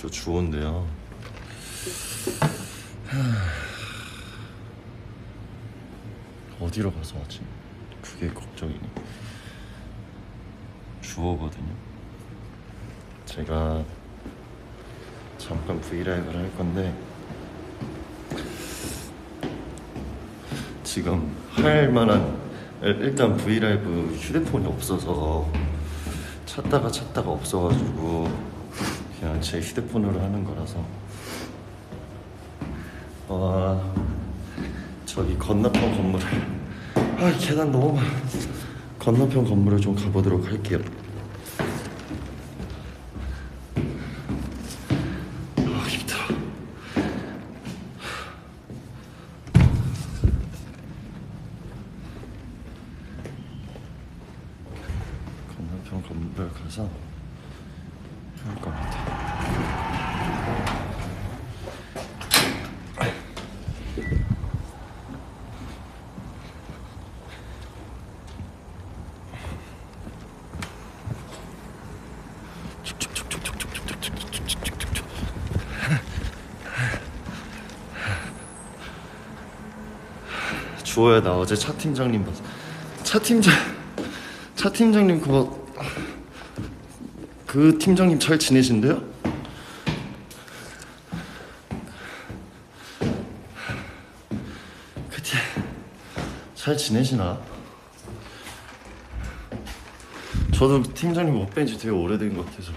저 주호인데요. 어디로 가서 하지? 그게 걱정이네. 주호거든요. 제가 잠깐 브이라이브를 할 건데 지금 할 만한 일단 브이라이브 휴대폰이 없어서 찾다가 없어가지고 그냥 제 휴대폰으로 하는 거라서 저기 건너편 건물을 계단 너무 많아. 건너편 건물을 좀 가보도록 할게요. 힘들어. 건너편 건물 가서 할 겁니다. 주호야, 나 어제 차 팀장님 봤어. 차 팀장님 그 팀장님 잘 지내신대요? 잘 지내시나? 저도 팀장님 못 뵌 지 되게 오래된 것 같아서.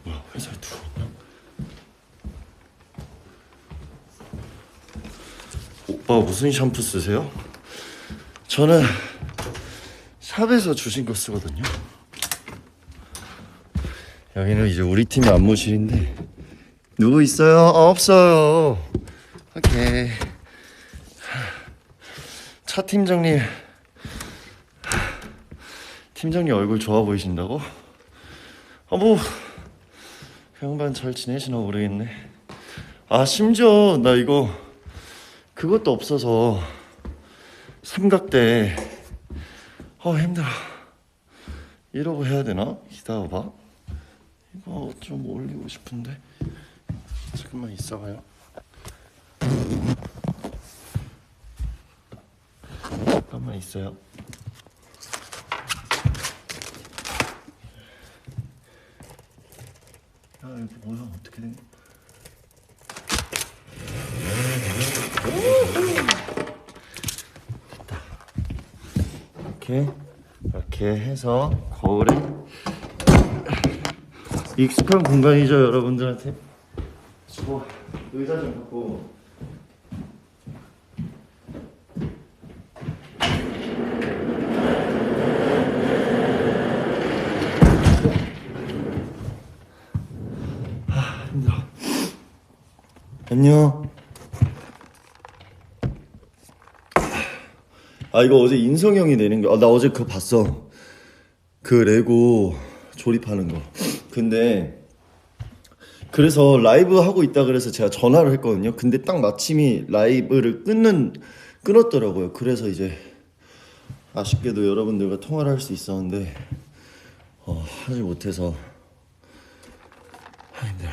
뭐야, 회사에 누구 있나? 오빠 무슨 샴푸 쓰세요? 저는 샵에서 주신 거 쓰거든요. 여기는 이제 우리 팀의 안무실인데 누구 있어요? 없어요. 오케이. 차 팀장님 얼굴 좋아 보이신다고? 뭐 그 양반 잘 지내시나 모르겠네. 심지어 나 이거 그것도 없어서 삼각대 힘들어. 이러고 해야 되나? 기다려봐. 이거 좀 올리고 싶은데 잠깐만 있어봐요. 잠깐만 있어요. 이거 뭐야, 어떻게 된 거야? 됐다. 이렇게 해서 거울에 익숙한 공간이죠, 여러분들한테. 좋아. 의자 좀 갖고. 힘들어. 안녕. 이거 어제 인성이 형이 내는 거. 나 어제 그거 봤어. 그 레고 조립하는 거. 근데 그래서 라이브 하고 있다 그래서 제가 전화를 했거든요. 근데 딱 마침이 라이브를 끊었더라고요. 그래서 이제 아쉽게도 여러분들과 통화를 할 수 있었는데 하지 못해서 힘들어.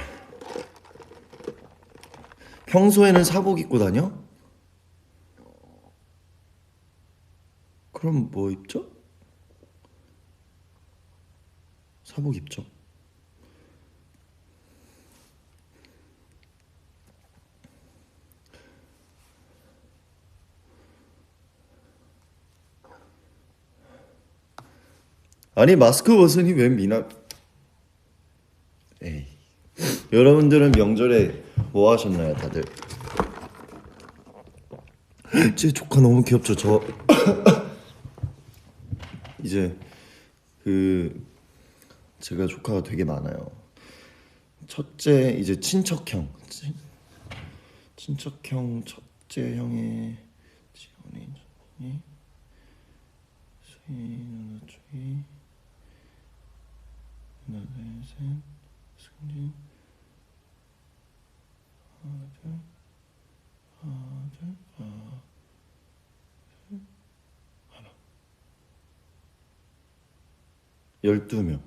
평소에는 사복 입고 다녀? 그럼 뭐 입죠? 사복 입죠. 아니 마스크 벗으니 왜 미나? 에이. 여러분들은 명절에 뭐 하셨나요, 다들? 제 조카 너무 귀엽죠. 저 이제 제가 조카가 되게 많아요. 첫째 이제 친척형 첫째 형의 지원이 수희 누나 쪽이 하나 둘셋 승진 아들 하나 12명.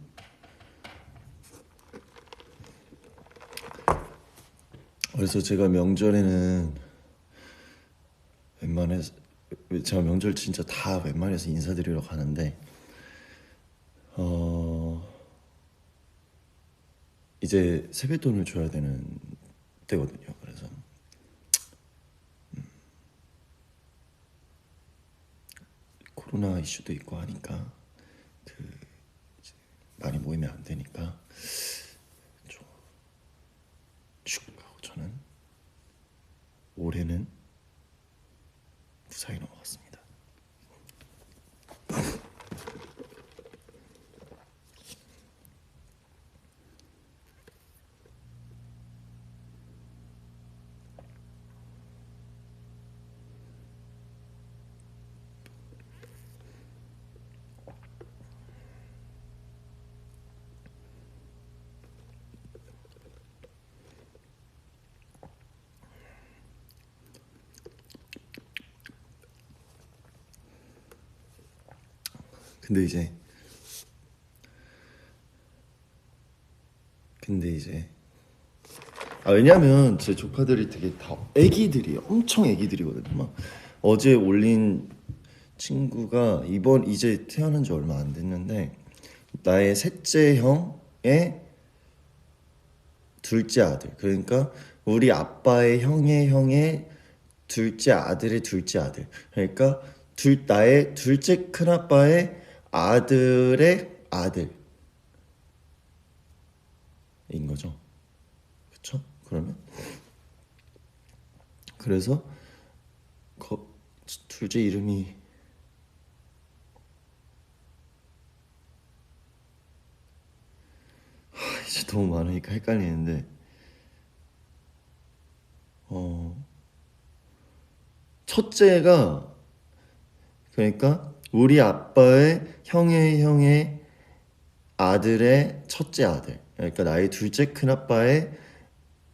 그래서 제가 명절에는 웬만해서 제가 명절 진짜 다 웬만해서 인사드리러 가는데 어 이제 세뱃돈을 줘야 되는 때거든요. 그래서 코로나 이슈도 있고 하니까 그 많이 모이면 안 되니까 쭉 하고 저는 올해는 무사히 넘어갔습니다. 근데 이제 왜냐면 제 조카들이 되게 다 애기들이에요. 엄청 애기들이거든요. 막 어제 올린 친구가 이번 이제 태어난 지 얼마 안 됐는데 나의 셋째 형의 둘째 아들. 그러니까 우리 아빠의 형의 형의 둘째 아들의 둘째 아들. 그러니까 나의 둘째 큰아빠의 아들의 아들인 거죠. 그쵸? 그러면 그래서 거, 둘째 이름이 이제 너무 많으니까 헷갈리는데 어 첫째가 그러니까 우리 아빠의 형의 형의 아들의 첫째 아들. 그러니까 나의 둘째 큰아빠의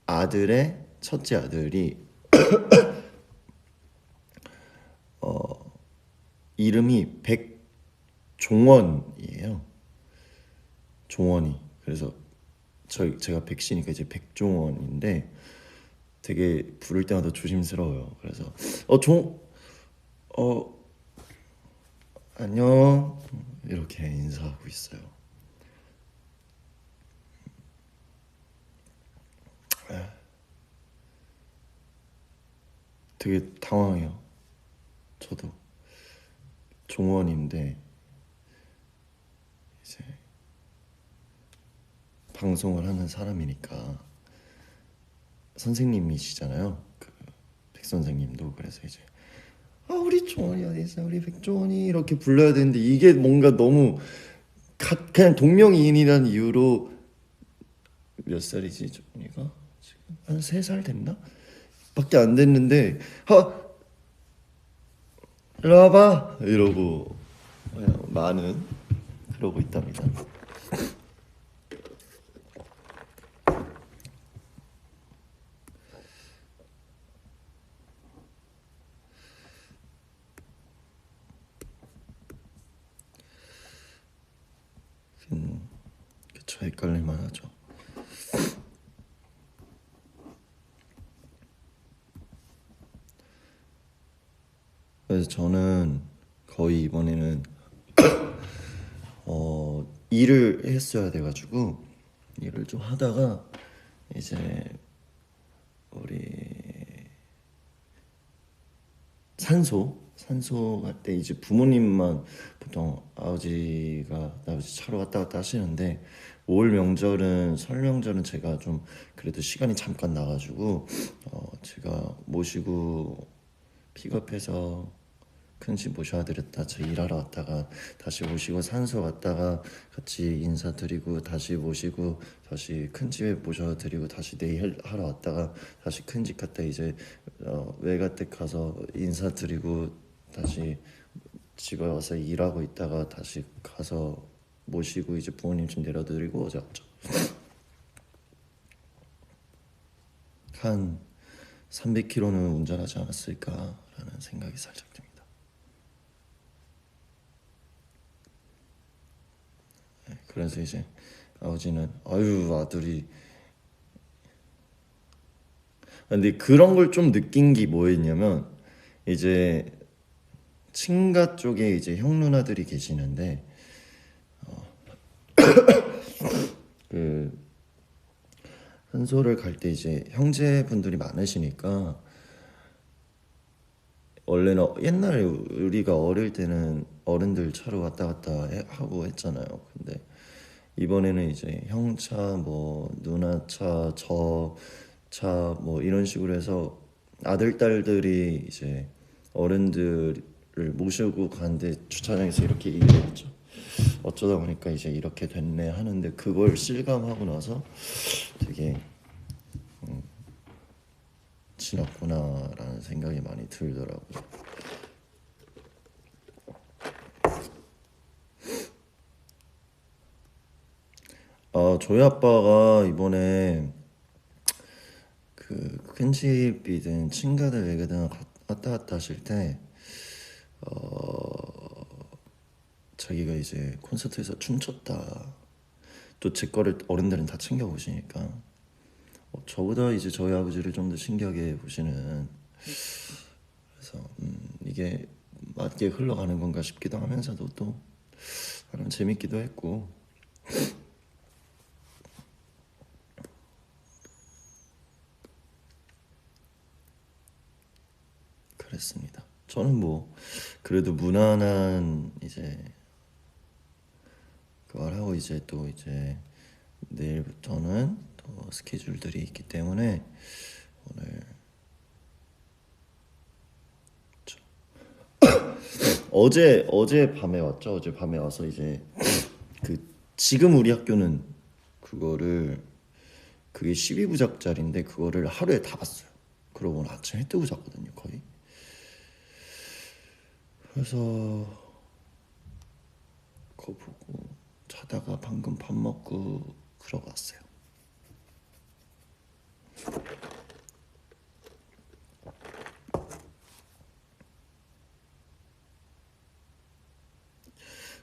아들의 첫째 아들이 이름이 백종원이에요. 종원이. 그래서 제가 백씨니까 이제 백종원인데 되게 부를 때마다 조심스러워요. 그래서 어 안녕 이렇게 인사하고 있어요. 되게 당황해요. 저도 종원인데 이제 방송을 하는 사람이니까 선생님이시잖아요. 백 선생님도. 그래서 이제 우리 종원이 어디 있어? 우리 백종원이 이렇게 불러야 되는데 이게 뭔가 너무 그냥 동명이인이라는 이유로 몇 살이지 종원이가 지금 한 3살 됐나? 밖에 안 됐는데 일로 와봐 이러고 그냥 많은 그러고 있답니다. 그쵸, 헷갈릴만 하죠. 그래서 저는 거의 이번에는 일을 했어야 돼가지고 일을 좀 하다가 이제 우리 산소 갈 때 이제 부모님만 보통 아버지 차로 왔다 갔다 하시는데 올 명절은 설 명절은 제가 좀 그래도 시간이 잠깐 나가지고 제가 모시고 픽업해서 큰집 모셔드렸다 저 일하러 왔다가 다시 모시고 산소 갔다가 같이 인사드리고 다시 모시고 다시 큰집에 모셔드리고 다시 내일 하러 왔다가 다시 큰집 갔다 이제 외가댁 가서 인사드리고 다시 집에 와서 일하고 있다가 다시 가서 모시고 이제 부모님 좀 내려드리고 어제 왔죠. 한 300km는 운전하지 않았을까라는 생각이 살짝 듭니다. 그래서 이제 아버지는 아유 아들이 근데 그런 걸 좀 느낀 게 뭐였냐면 이제 친가 쪽에 이제 형 누나들이 계시는데 그 한소를 갈 때 이제 형제분들이 많으시니까 원래는 옛날에 우리가 어릴 때는 어른들 차로 왔다 갔다 하고 했잖아요. 근데 이번에는 이제 형 차, 뭐 누나 차, 저 차 뭐 이런 식으로 해서 아들 딸들이 이제 어른들을 모시고 가는데 주차장에서 이렇게 얘기를 했죠. 어쩌다 보니까 이제 이렇게 됐네 하는데 그걸 실감하고 나서 되게 지났구나라는 생각이 많이 들더라고요. 저희 아빠가 이번에 그 큰 집이든 친가들 외가든 왔다 갔다 하실 때 자기가 이제 콘서트에서 춤췄다. 또 제 거를 어른들은 다 챙겨 보시니까 저보다 이제 저희 아버지를 좀 더 신기하게 보시는. 그래서 이게 맞게 흘러가는 건가 싶기도 하면서도 또 나름 재밌기도 했고 그랬습니다. 저는 뭐 그래도 무난한 이제 그걸 하고 이제 또 이제 내일부터는 또 스케줄들이 있기 때문에 오늘 어제 밤에 왔죠. 어제 밤에 와서 이제 그 지금 우리 학교는 그거를 그게 12부작짜리인데 그거를 하루에 다 봤어요. 그러고 오늘 아침에 뜨고 잤거든요, 거의. 그래서 그거 보고 자다가 방금 밥 먹고 그러고 왔어요.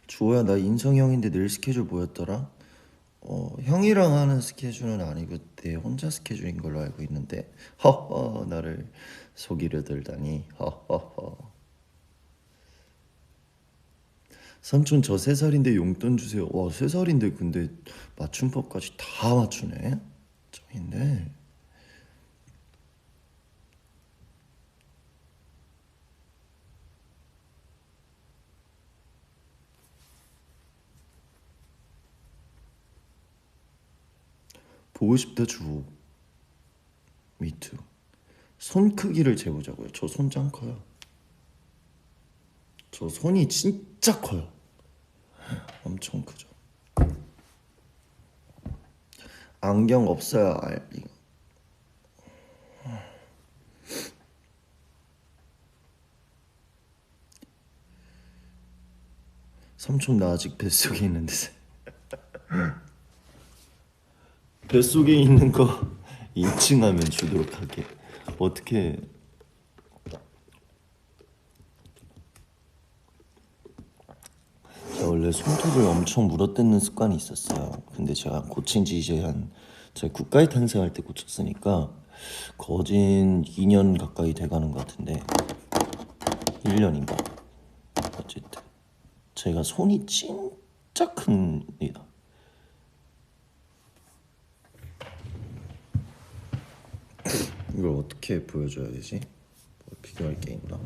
주호야, 나 인성이 형인데 내일 스케줄 뭐였더라? 형이랑 하는 스케줄은 아니고 내 혼자 스케줄인 걸로 알고 있는데 허허 나를 속이려 들다니 허허허. 삼촌 저 3살인데 용돈 주세요. 와 3살인데 근데 맞춤법까지 다 맞추네. 짱인데. 보고 싶다 주호. 미투. 손 크기를 재보자고요. 저 손 짱 커요. 저 손이 진짜 커요. 엄청 크죠. 안경 없어야 알. 삼촌 나 아직 뱃속에 있는데. 뱃속에 있는 거 인증하면 주도록 할게. 어떻게 제가 원래 손톱을 엄청 물어뜯는 습관이 있었어요. 근데 제가 고친 지 이제 제가 국가에 탄생할 때 고쳤으니까 거진 2년 가까이 돼가는 것 같은데 1년인가. 어쨌든 제가 손이 진짜 큽니다. 이걸 어떻게 보여줘야 되지? 뭐 비교할 게 있나?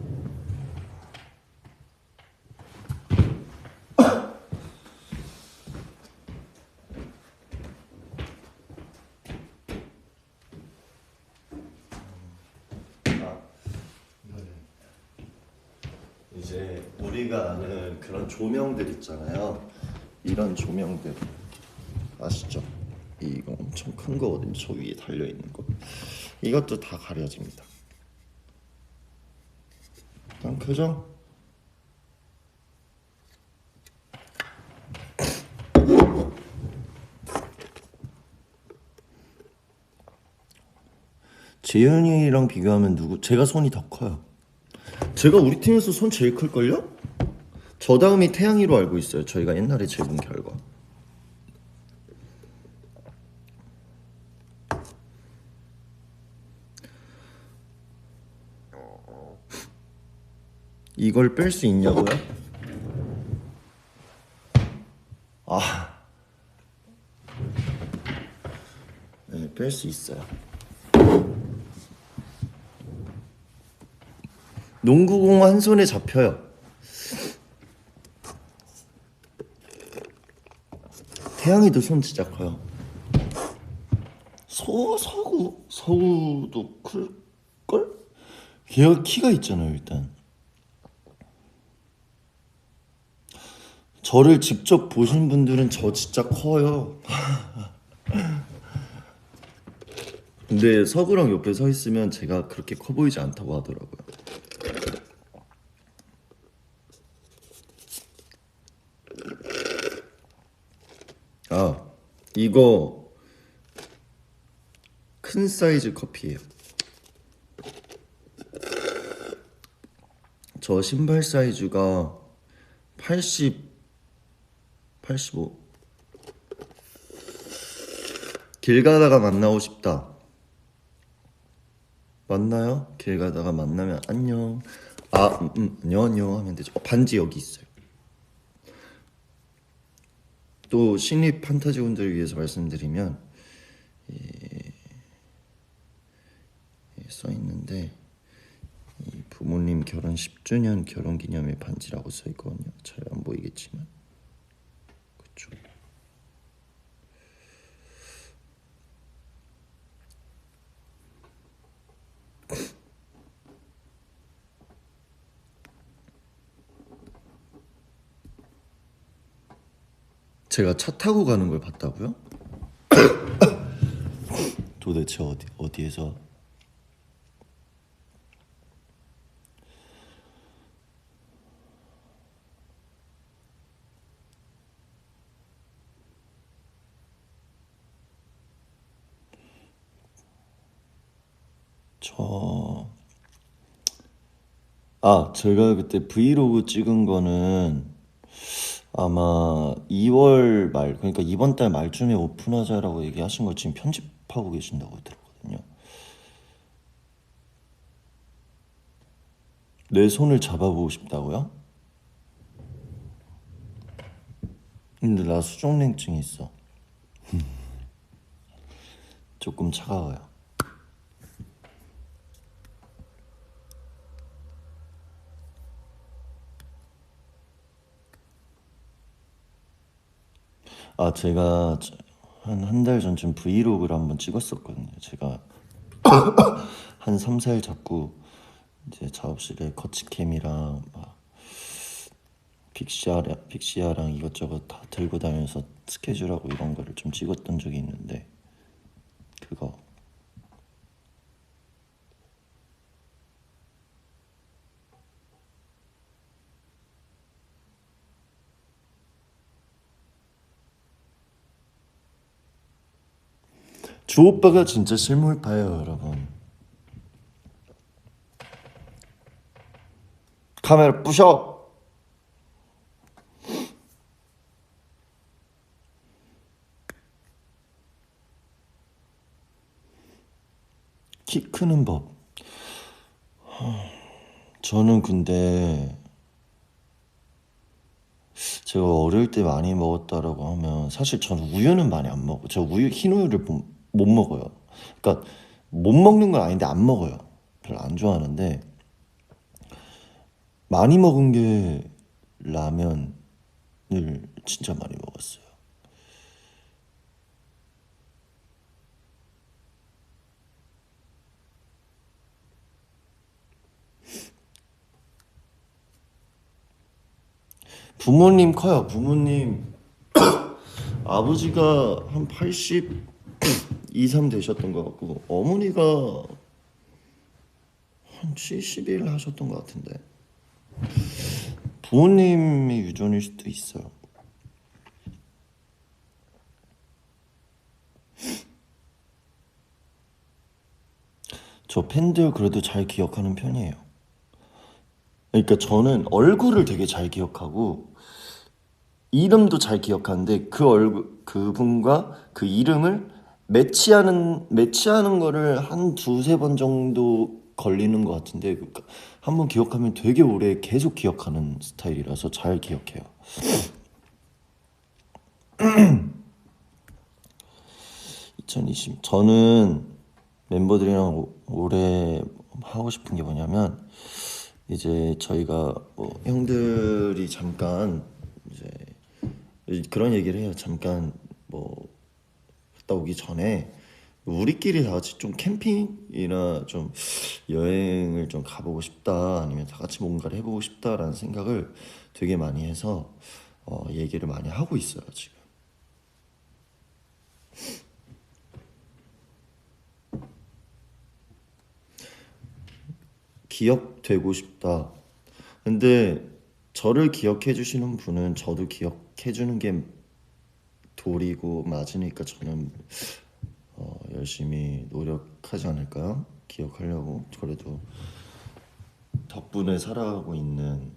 이제 우리가 아는 그런 조명들 있잖아요. 이런 조명들 아시죠? 이거 엄청 큰 거거든요. 저 위에 달려 있는 거. 이것도 다 가려집니다. 난 그죠? 재현이랑 비교하면 제가 손이 더 커요. 제가 우리 팀에서 손 제일 클걸요? 저 다음이 태양이로 알고 있어요. 저희가 옛날에 재본 결과. 이걸 뺄 수 있냐고요? 아, 네, 뺄 수 있어요. 농구공 한 손에 잡혀요. 태양이도 손 진짜 커요. 서구도 클걸? 걔가 키가 있잖아요. 일단 저를 직접 보신 분들은 저 진짜 커요. 근데 서구랑 옆에 서 있으면 제가 그렇게 커 보이지 않다고 하더라고요. 아, 이거 큰 사이즈 커피예요. 저 신발 사이즈가 80, 85. 길 가다가 만나고 싶다. 만나요? 길 가다가 만나면 안녕. 안녕 안녕 하면 되죠. 반지 여기 있어요. 또 신입 판타지분들을 위해서 말씀드리면 써 있는데 이 부모님 결혼 10주년 결혼기념일 반지라고 써 있거든요. 잘 안 보이겠지만 그쵸. 제가 차 타고 가는 걸 봤다고요? 도대체 어디에서? 제가 그때 브이로그 찍은 거는 아마 2월 말, 그러니까 이번 달 말쯤에 오픈하자라고 얘기하신 걸 지금 편집하고 계신다고 들었거든요. 내 손을 잡아보고 싶다고요? 근데 나 수족냉증 있어. 조금 차가워요. 제가 한 달 전쯤 브이로그를 한번 찍었었거든요. 제가 한 3, 4일 잡고 이제 작업실에 거치캠이랑 막 픽시아랑 이것저것 다 들고 다니면서 스케줄하고 이런 거를 좀 찍었던 적이 있는데 그거 주오빠가 진짜 실물파예요, 여러분. 카메라 부셔! 키 크는 법. 저는 근데 제가 어릴 때 많이 먹었다라고 하면 사실 저는 우유는 많이 안 먹어요. 저 흰 우유를 못 먹어요. 그러니까 못 먹는 건 아닌데 안 먹어요. 별로 안 좋아하는데 많이 먹은 게 라면을 진짜 많이 먹었어요. 부모님 커요. 부모님 아버지가 한 80 2, 3 되셨던 것 같고 어머니가 한 71 하셨던 것 같은데 부모님이 유전일 수도 있어요. 저 팬들 그래도 잘 기억하는 편이에요. 그러니까 저는 얼굴을 되게 잘 기억하고 이름도 잘 기억하는데 그분과 그 이름을 매치하는 거를 한 두세 번 정도 걸리는 것 같은데 그러니까 한번 기억하면 되게 오래 계속 기억하는 스타일이라서 잘 기억해요. 2020 저는 멤버들이랑 올해 하고 싶은 게 뭐냐면 이제 저희가 뭐 형들이 잠깐 이제 그런 얘기를 해요. 잠깐 뭐 갔다 오기 전에 우리끼리 다 같이 좀 캠핑이나 좀 여행을 좀 가보고 싶다 아니면 다 같이 뭔가를 해보고 싶다라는 생각을 되게 많이 해서 얘기를 많이 하고 있어요 지금. 기억되고 싶다. 근데 저를 기억해 주시는 분은 저도 기억해 주는 게 도리고 맞으니까 저는 열심히 노력하지 않을까요? 기억하려고. 그래도 덕분에 살아가고 있는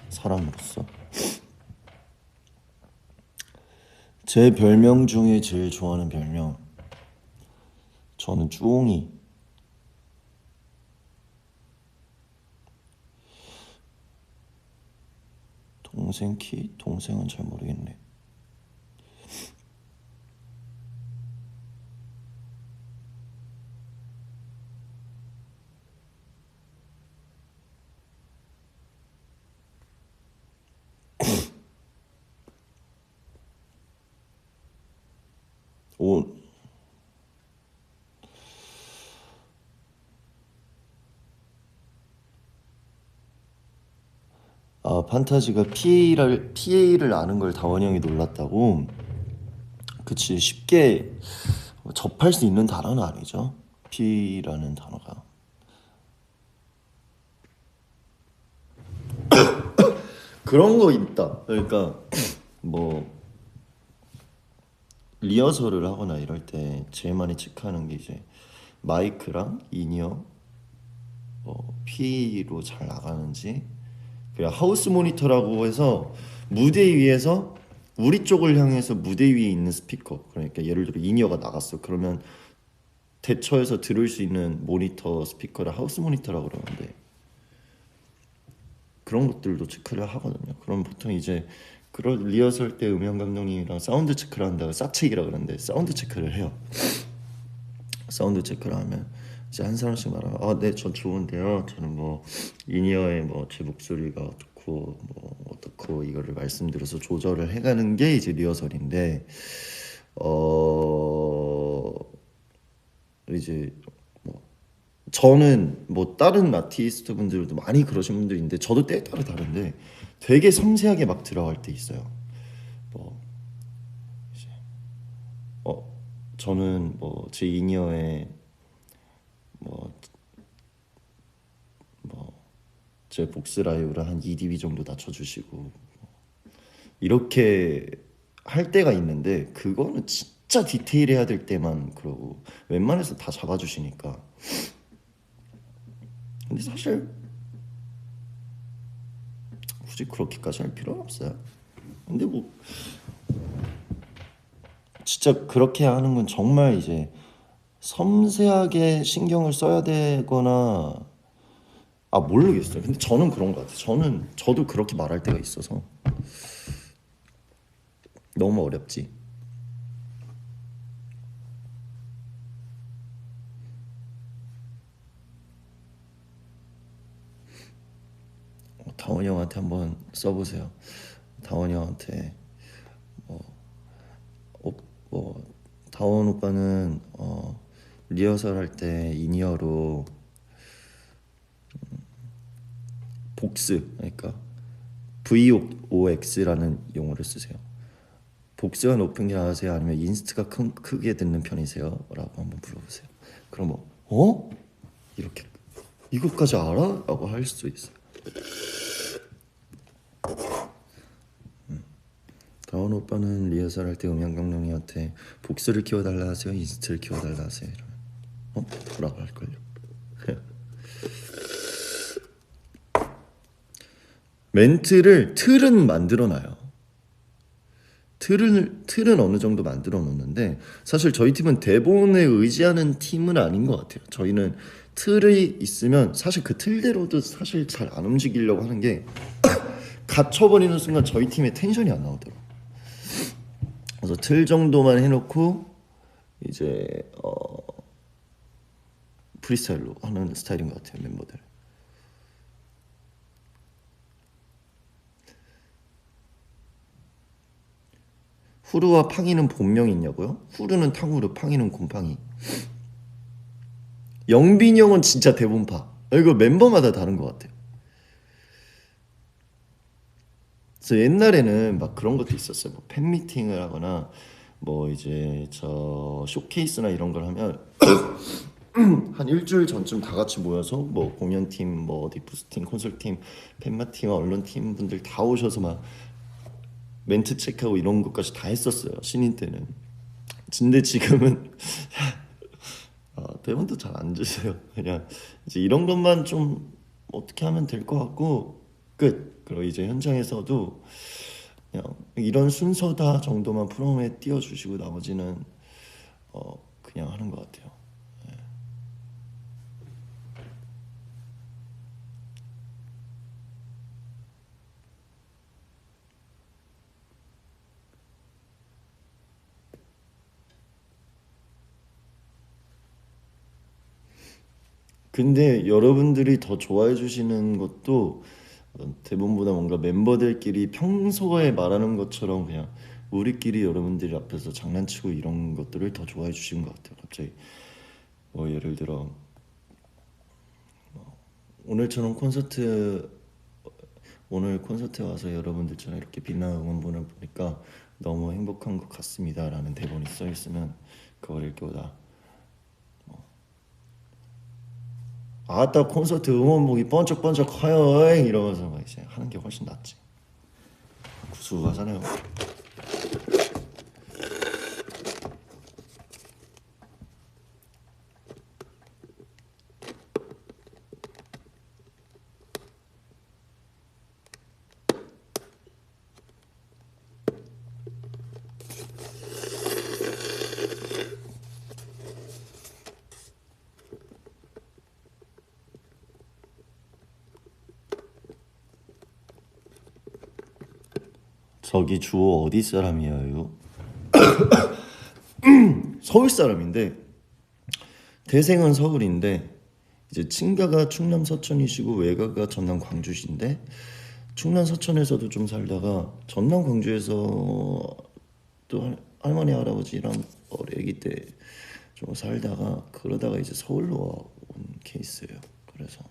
사람으로서 제 별명 중에 제일 좋아하는 별명 저는 쭈옹이. 동생 키? 동생은 잘 모르겠네. 오, 판타지가 PA를 아는 걸 다원이 형이 놀랐다고? 그치, 쉽게 접할 수 있는 단어는 아니죠. P라는 단어가. 그런 거 있다. 그러니까 뭐 리허설을 하거나 이럴 때 제일 많이 체크하는 게 이제 마이크랑 인이어 P로 잘 나가는지. 그리고 하우스 모니터라고 해서 무대 위에서 우리 쪽을 향해서 무대 위에 있는 스피커. 그러니까 예를 들어 인이어가 나갔어. 그러면 대처해서 들을 수 있는 모니터 스피커를 하우스 모니터라고 그러는데 그런 것들도 체크를 하거든요. 그럼 보통 이제 그런 리허설 때 음향 감독님이랑 사운드 체크를 한다고 싹체이라 그러는데 사운드 체크를 해요. 사운드 체크를 하면 이제 한 사람씩 말하면 네, 전 좋은데요. 저는 뭐 인이어에 뭐 제 목소리가 어떻고 뭐 어떻고 이거를 말씀드려서 조절을 해가는 게 이제 리허설인데 어 이제 뭐 저는 뭐 다른 아티스트 분들도 많이 그러신 분들이 있는데 저도 때에 따라 다른데 되게 섬세하게 막 들어갈 때 있어요. 뭐 이제 저는 뭐 제 인이어에 뭐 제 복스 라이브를 한 2dB 정도 낮춰주시고 이렇게 할 때가 있는데 그거는 진짜 디테일해야 될 때만 그러고 웬만해서 다 잡아주시니까. 근데 사실 굳이 그렇게까지 할 필요는 없어요. 근데 뭐 진짜 그렇게 하는 건 정말 이제 섬세하게 신경을 써야 되거나 모르겠어요. 근데 저는 그런 것 같아요. 저도 그렇게 말할 때가 있어서 너무 어렵지. 다원이 형한테 한번 써보세요. 다원이 형한테 어, 다원 오빠는 리허설 할 때 인이어로 복스 그러니까 VOX라는 용어를 쓰세요. 복스가 높은 게 나으세요? 아니면 인스트가 크게 듣는 편이세요? 라고 한번 물어보세요. 그럼 이렇게 이것까지 알아? 라고 할 수 있어요. 다원 오빠는 리허설 할 때 음향 감독님한테 복스를 키워달라 하세요? 인스트를 키워달라 하세요? 이러면 뭐라고 할걸요? 틀은 만들어놔요. 틀은 어느 정도 만들어 놓는데 사실 저희 팀은 대본에 의지하는 팀은 아닌 것 같아요. 저희는 틀이 있으면 사실 그 틀대로도 사실 잘 안 움직이려고 하는 게 갇혀버리는 순간 저희 팀의 텐션이 안 나오더라고요. 그래서 틀 정도만 해놓고 이제 프리스타일로 하는 스타일인 것 같아요, 멤버들. 후르와 팡이는 본명이 있냐고요? 후르는 탕후루, 팡이는 곰팡이. 영빈이 형은 진짜 대본파. 이거 멤버마다 다른 것 같아요. 그래서 옛날에는 막 그런 것도 있었어요. 뭐 팬미팅을 하거나 뭐 이제 저 쇼케이스나 이런 걸 하면 한 일주일 전쯤 다 같이 모여서 뭐 공연팀, 뭐 어디 부스팀, 콘솔팀, 팬마팀, 언론팀 분들 다 오셔서 막 멘트 체크하고 이런 것까지 다 했었어요. 신인 때는. 근데 지금은 대본도 잘 안 주세요. 그냥 이제 이런 것만 좀 어떻게 하면 될 것 같고 끝. 그리고 이제 현장에서도 그냥 이런 순서다 정도만 프롬에 띄워주시고 나머지는 그냥 하는 것 같아요. 근데 여러분들이 더 좋아해 주시는 것도 대본보다 뭔가 멤버들끼리 평소에 말하는 것처럼 그냥 우리끼리 여러분들 앞에서 장난치고 이런 것들을 더 좋아해 주시는 것 같아요. 갑자기 뭐 예를 들어 오늘처럼 오늘 콘서트에 와서 여러분들처럼 이렇게 빛나는 응원본을 보니까 너무 행복한 것 같습니다라는 대본이 써 있으면 그걸 읽기보다 아따 콘서트 응원복이 번쩍번쩍 커요 이러면서 막 이제 하는 게 훨씬 낫지. 구수하잖아요. 저기 주호 어디 사람이에요? 서울 사람인데 태생은 서울인데 이제 친가가 충남 서천이시고 외가가 전남 광주신데 충남 서천에서도 좀 살다가 전남 광주에서 또 할머니 할아버지랑 아기 때 좀 살다가 그러다가 이제 서울로 온 케이스예요. 그래서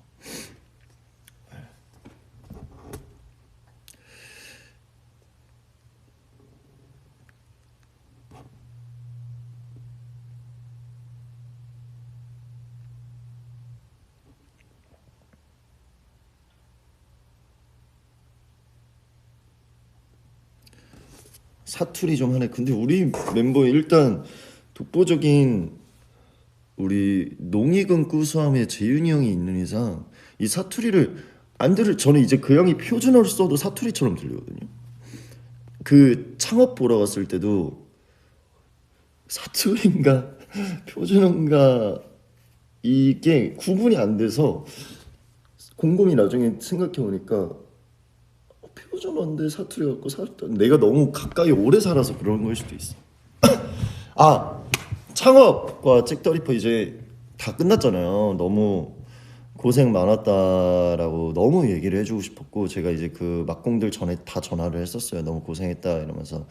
사투리 좀 하네. 근데 우리 멤버 일단 독보적인 우리 농익은 구수함에 재윤이 형이 있는 이상 이 사투리를 안 들을 저는 이제 그 형이 표준어를 써도 사투리처럼 들리거든요. 그 창업 보러 갔을 때도 사투리인가 표준어인가 이게 구분이 안 돼서 곰곰이 나중에 생각해 보니까 표준어인데 사투리 같고 내가 너무 가까이 오래 살아서 그런 걸 수도 있어. 아 창업과 잭더리퍼 이제 다 끝났잖아요. 너무 고생 많았다라고 너무 얘기를 해주고 싶었고 제가 이제 그 막공들 전에 다 전화를 했었어요. 너무 고생했다 이러면서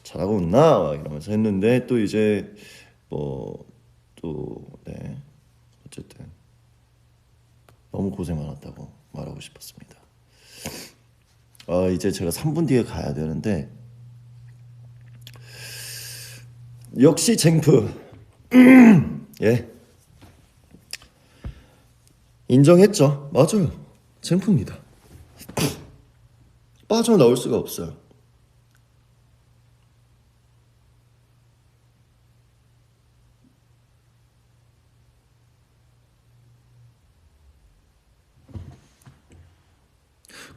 잘하고 있나 막 이러면서 했는데 또 이제 뭐 또 네 어쨌든 너무 고생 많았다고 말하고 싶었습니다. 이제 제가 3분 뒤에 가야 되는데 역시 쟁프 예 인정했죠. 맞아요. 쟁프입니다. 빠져나올 수가 없어요.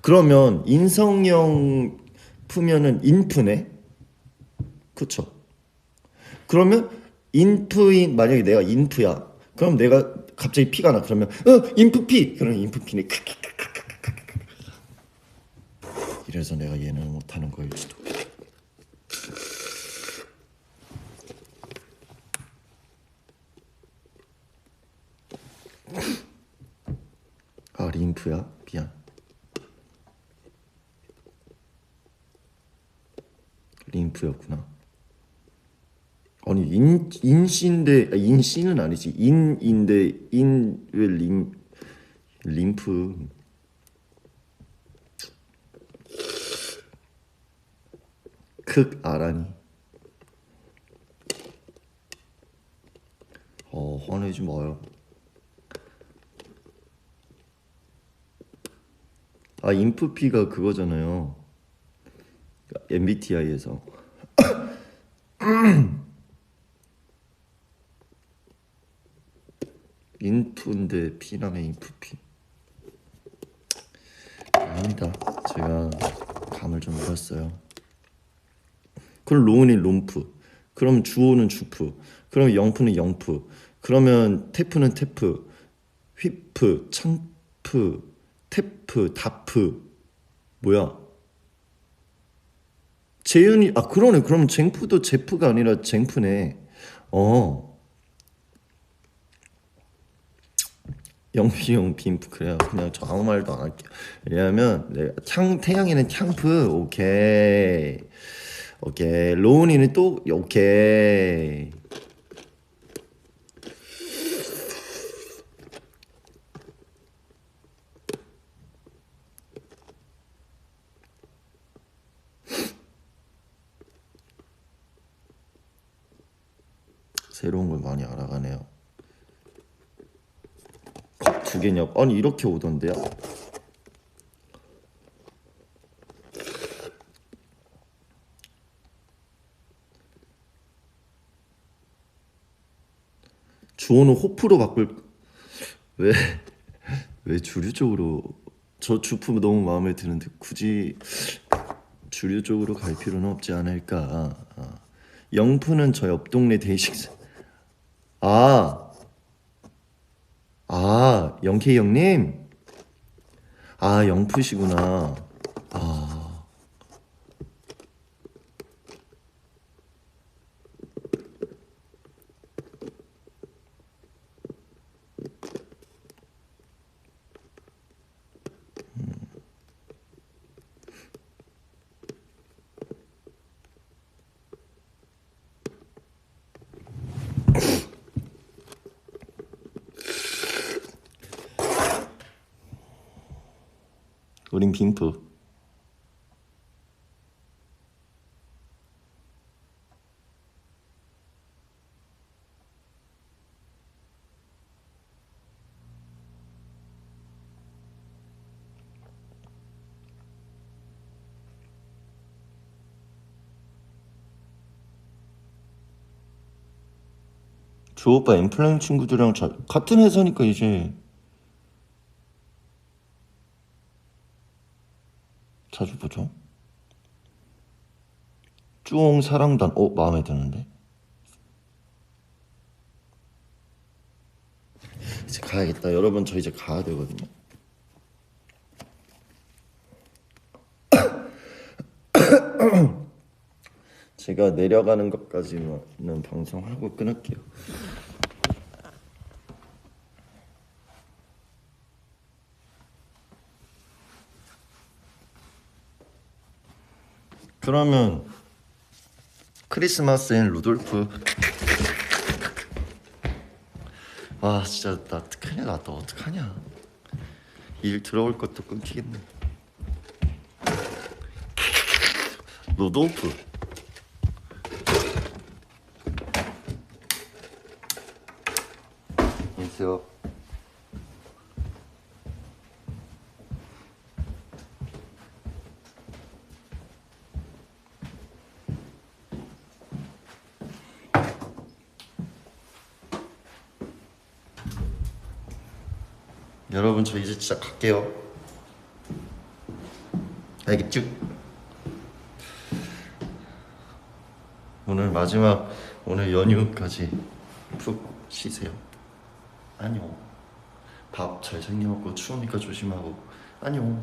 그러면 인성형 푸면은 인프네? 그쵸? 그러면 인프인 만약에 내가 인프야. 그럼 내가 갑자기 피가 나. 그러면 인프 피. 그러면 인프 피네. 이래서 내가 예능을 못하는 거일지도. 아 림프야? 미안. 림프였구나. 아니 인씨인데 인씨는 아니지. 인인데 인왜 림프. 극 아라니. 화내지 마요. 아 인프피가 그거잖아요. MBTI에서 인프인데 피라면 인프피. 아닙니다. 제가 감을 좀 잃었어요. 그럼 로운이 롬프. 그럼 주호는 주프. 그럼 영프는 영프. 그러면 테프는 테프. 휘프, 찬프, 테프, 다프. 뭐야? 재윤이 그러네. 그럼 쟁프도 제프가 아니라 쟁프네. 영피용 빈프. 그래요. 그냥 저 아무 말도 안 할게요. 왜냐면 내가 태양이는 창프. 오케이. 오케이. 로운이는 또 오케이. 새로운 걸 많이 알아가네요. 컵 두 개냐? 아니 이렇게 오던데요? 주호는 호프로 바꿀. 왜? 왜 주류 쪽으로? 저 주프 너무 마음에 드는데 굳이 주류 쪽으로 갈 필요는 없지 않을까? 영프는 저 옆 동네 데이식스. 아, 영케이 형님. 영프시구나. 아, 우린 빈프. 주오빠 엠플라잉 친구들이랑 같은 회사니까 이제 자주 보죠. 쭈옹 사랑단. 마음에 드는데. 이제 가야겠다. 여러분 저 이제 가야 되거든요. 제가 내려가는 것까지는 방송하고 끊을게요. 그러면 크리스마스엔 루돌프. 진짜 나 큰일 났다. 어떡하냐. 일 들어올 것도 끊기겠네. 루돌프. 안녕하세요. 여러분 저 이제 진짜 갈게요. 알겠죠? 오늘 오늘 마지막 오늘 연휴까지 푹 쉬세요. 안녕. 밥 잘 챙겨 먹고 추우니까 조심하고 안녕.